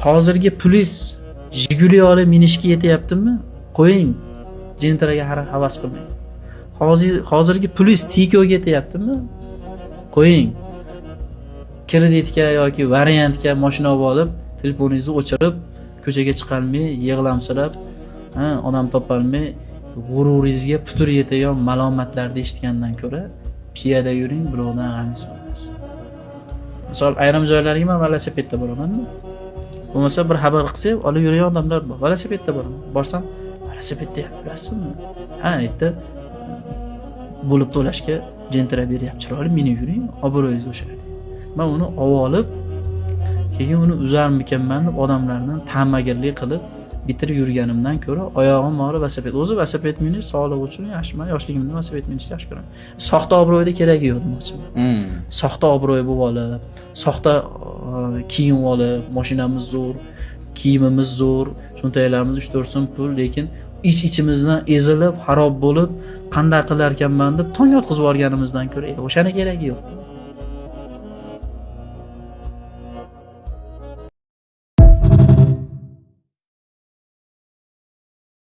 hozirgi plyus Jiguli olib minishga yetyaptimi? Qo'ying. Gentraga havas qilmang. Hozirgi plyus Tikoga yetyaptimi? Qo'ying. Kreditga yoki variantga mashina olib, telefoningizni o'chirib, ko'chaga chiqolmay, yig'lamsirab, odam topolmay, g'ururingizga putur yetayon malomatlarni eshitgandan ko'ra, piyoda yuring, birovdan g'amingiz bo'lmasin. Misol, ayrim joylarga men velosipedda boraman-da. Bo'lmasa bir xabar qilsak, olib yurgan odamlar bor. Velosipedda boraman. Borsam, velosipedda bilasizmi? Ha, yerda bo'lib to'lashga jentra beryapti. Chiroyli minib yuring, obro'yingiz oshadi. Men uni olib, keyin uni uzarmikanman deb odamlardan ta'magirlik qilib bitirib yurganimdan ko'ra, oyog'im og'rib velosiped. O'zi velosiped minish sog'liq uchun yaxshi. Men yoshligimda velosiped minishni yaxshi ko'raman. Soxta obro'yda keragi yo'q demoqchiman. Soxta obro'y bo'lib olib, soxta kiyim olib, mashinamiz zo'r, kiyimimiz zo'r, cho'ntaklarimiz 3-4 so'm pul, lekin ichimizdan ezilib, xarob bo'lib, qanday qilar ekanman deb tong yotqizib yuborganimizdan ko'ra, o'shani keragi yo'q.